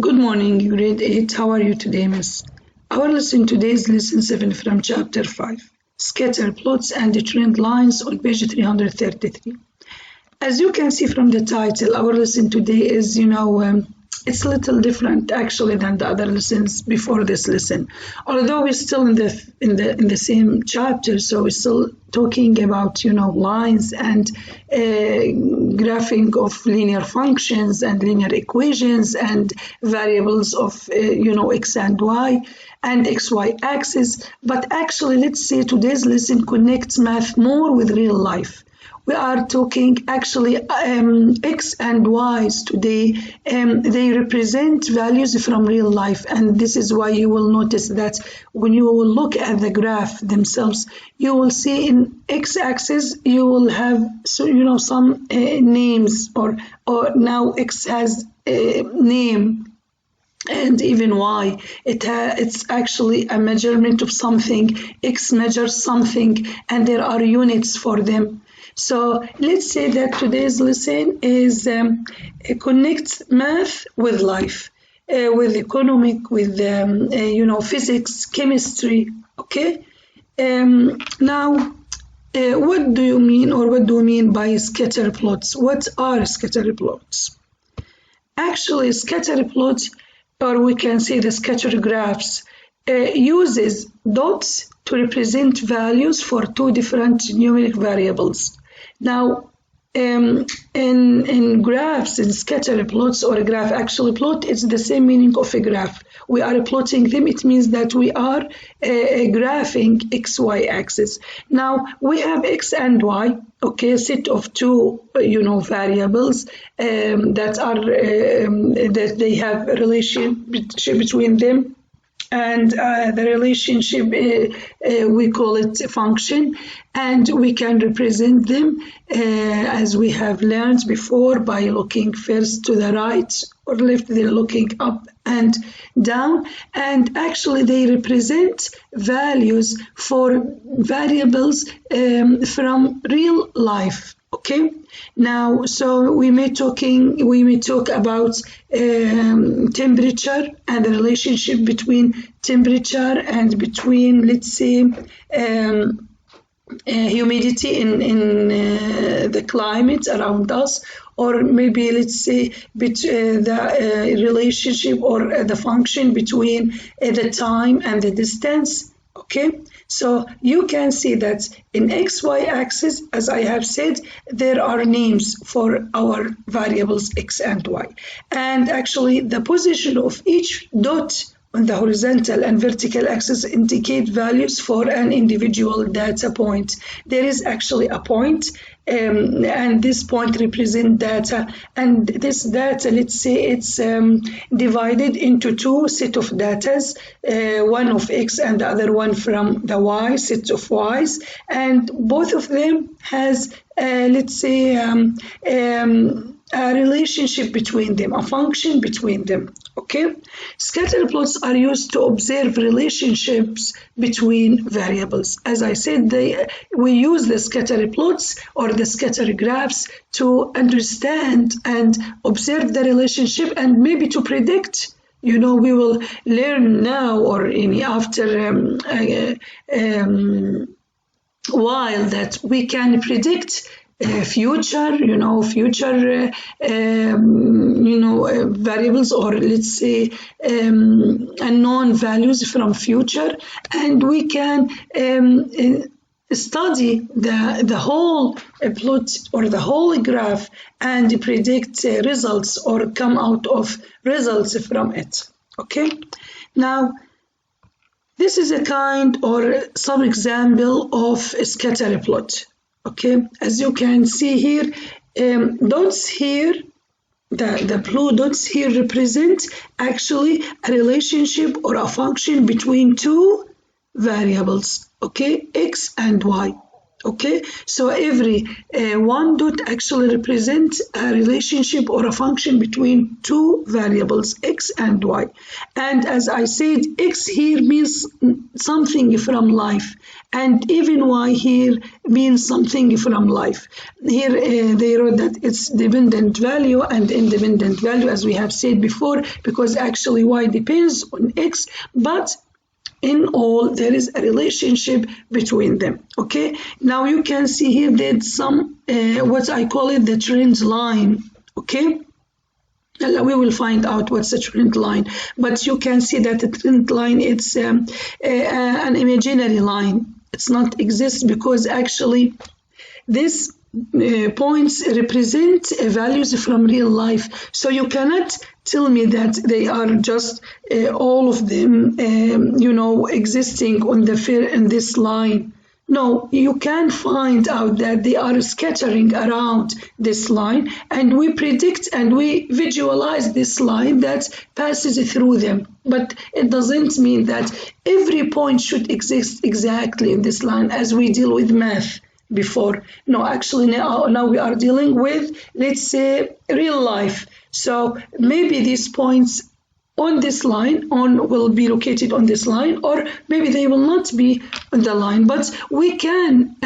Good morning, grade 8. How are you today, miss? Our lesson today is lesson 7 from chapter 5, Scatter plots and trend lines on page 333. As you can see from the title, our lesson today is, it's a little different actually than the other lessons before this lesson. Although we're still in the same chapter, so we're still talking about lines and graphing of linear functions and linear equations and variables of x and y and xy axis. But actually, let's say today's lesson connects math more with real life. We are talking actually x and y's today. They represent values from real life, and this is why you will notice that when you will look at the graph themselves, you will see in x-axis you will have some names or now x has a name. And even y, it's actually a measurement of something. X measures something, and there are units for them. So let's say that today's lesson is connects math with life, with economic, with physics, chemistry. Okay. Now, what do you mean, or what do we mean by scatter plots? What are scatter plots? Actually, scatter plots, or we can say the scatter graphs, uses dots to represent values for two different numeric variables. Now, in graphs, in scatter plots or a graph, actually plot, it's the same meaning of a graph. We are plotting them. It means that we are graphing xy axis. Now we have x and y, okay, a set of two variables that are that they have a relationship between them. And the relationship, we call it a function, and we can represent them as we have learned before by looking first to the right or left, they're looking up and down, and actually they represent values for variables from real life. Okay, now so we may talk about temperature and the relationship between temperature and between, let's say, humidity in the climate around us, or maybe let's say the relationship or the function between the time and the distance. Okay, so you can see that in xy axis, as I have said, there are names for our variables x and y, and actually the position of each dot on the horizontal and vertical axis indicate values for an individual data point. There is actually a point, and this point represents data, and this data, let's say it's divided into two set of datas, one of x and the other one from the y, set of y's, and both of them has let's say a relationship between them, a function between them. Okay, scatter plots are used to observe relationships between variables. As I said, we use the scatter plots or the scatter graphs to understand and observe the relationship, and maybe to predict. We will learn now or after a while that we can predict future variables, or let's say unknown values from future, and we can study the whole plot or the whole graph and predict results or come out of results from it. Okay, now this is a kind or some example of a scatter plot. Okay, as you can see here, dots here, the blue dots here represent actually a relationship or a function between two variables, okay, x and y. Okay, so every one dot actually represents a relationship or a function between two variables, x and y. And as I said, x here means something from life, and even y here means something from life. Here they wrote that it's dependent value and independent value, as we have said before, because actually y depends on x, but in all there is a relationship between them. Okay, now you can see here that some what I call it the trend line. Okay, we will find out what's a trend line, but you can see that the trend line, it's an imaginary line. It's not exist because actually this points represent values from real life. So you cannot tell me that they are just all of them, existing on in this line. No, you can find out that they are scattering around this line, and we predict and we visualize this line that passes through them. But it doesn't mean that every point should exist exactly in this line as we deal with math before. No, actually now we are dealing with, let's say, real life. So maybe these points on this line will be located on this line, or maybe they will not be on the line, but we can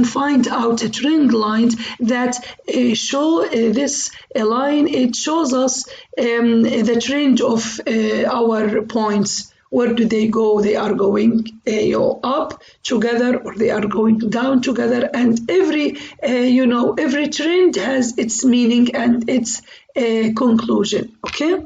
find out a trend line that show this line. It shows us the trend of our points. Where do they go? They are going up together, or they are going down together. And every trend has its meaning and its conclusion. Okay.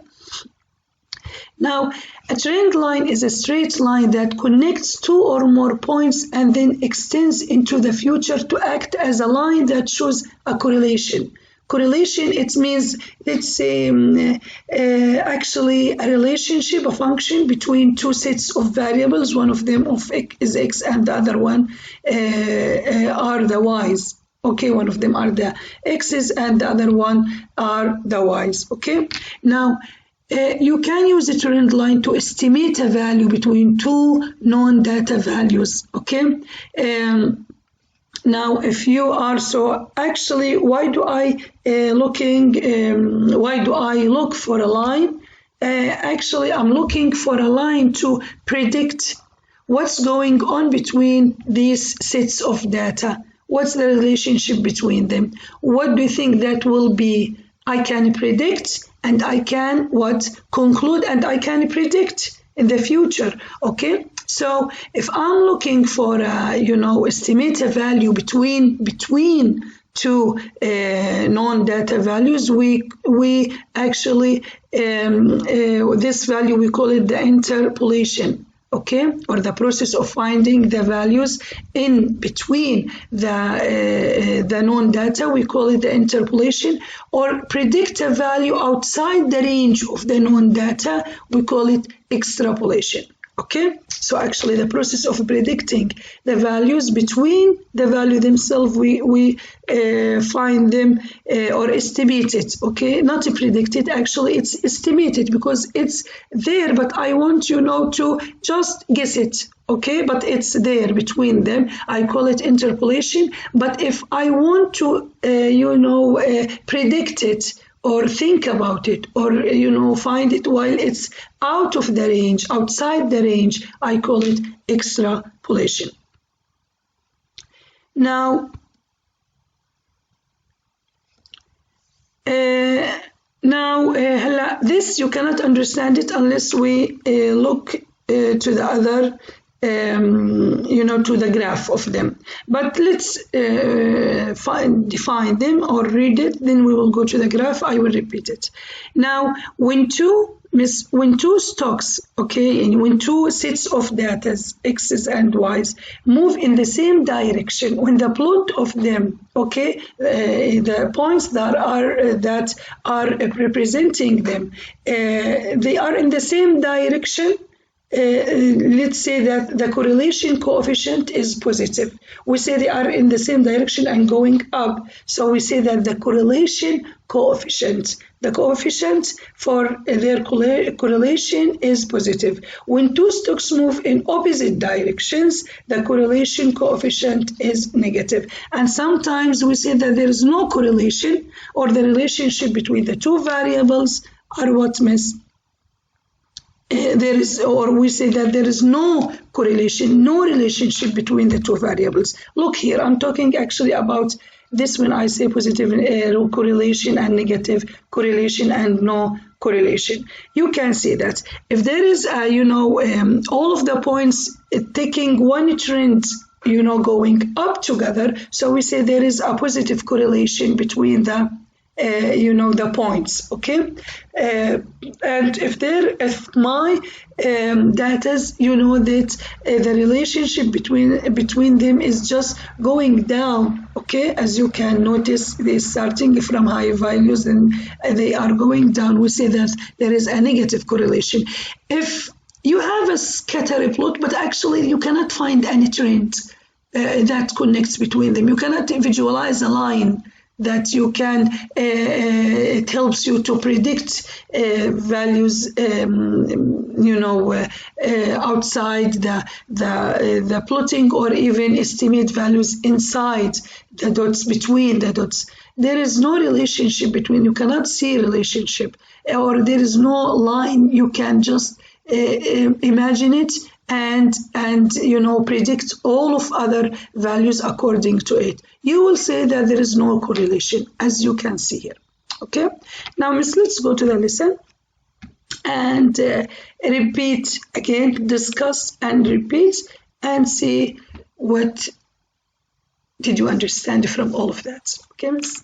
Now, a trend line is a straight line that connects two or more points and then extends into the future to act as a line that shows a correlation. Correlation, it means, let's say, actually a relationship, a function between two sets of variables. One of them is x and the other one are the y's. Okay, one of them are the x's and the other one are the y's. Okay, now you can use a trend line to estimate a value between two known data values. Okay. Now, if you are actually, why do I look for a line? Actually, I'm looking for a line to predict what's going on between these sets of data. What's the relationship between them? What do you think that will be? I can predict, and I can conclude, and I can predict in the future. Okay. So if I'm looking for estimate a value between two known data values, we actually this value we call it the interpolation. Okay, or the process of finding the values in between the known data, we call it the interpolation, or predict a value outside the range of the known data, we call it extrapolation. Okay, so actually the process of predicting the values between the value themselves, we find them or estimate it. Okay, not to predict it, actually it's estimated because it's there, but I want to just guess it. Okay, but it's there between them. I call it interpolation. But if I want to predict it, or think about it, or find it while it's out of the range, outside the range, I call it extrapolation. Now, this you cannot understand it unless we look to the other, to the graph of them. But let's define them or read it, then we will go to the graph. I will repeat it. Now, when two stocks, okay, and when two sets of data, x's and y's, move in the same direction, when the plot of them, okay, the points that are representing them, they are in the same direction. let's say that the correlation coefficient is positive. We say they are in the same direction and going up. So we say that the correlation coefficient, the coefficient for their correlation is positive. When two stocks move in opposite directions, the correlation coefficient is negative. And sometimes we say that there is no correlation, or the relationship between the two variables are what, miss? There is, or we say that there is no correlation, no relationship between the two variables. Look here, I'm talking actually about this when I say positive correlation and negative correlation and no correlation. You can see that if there is, all of the points taking one trend, going up together, so we say there is a positive correlation between the the points, okay? And if my data, that the relationship between them is just going down, okay? As you can notice, they're starting from high values and they are going down. We say that there is a negative correlation. If you have a scatter plot, but actually you cannot find any trend that connects between them, you cannot visualize a line that you can, it helps you to predict values, outside the plotting, or even estimate values inside the dots, between the dots. There is no relationship between, you cannot see a relationship, or there is no line, you can just imagine it and predict all of other values according to it. You will say that there is no correlation, as you can see here. Okay, now miss, let's go to the lesson and repeat again, discuss and repeat, and see what did you understand from all of that. Okay, miss.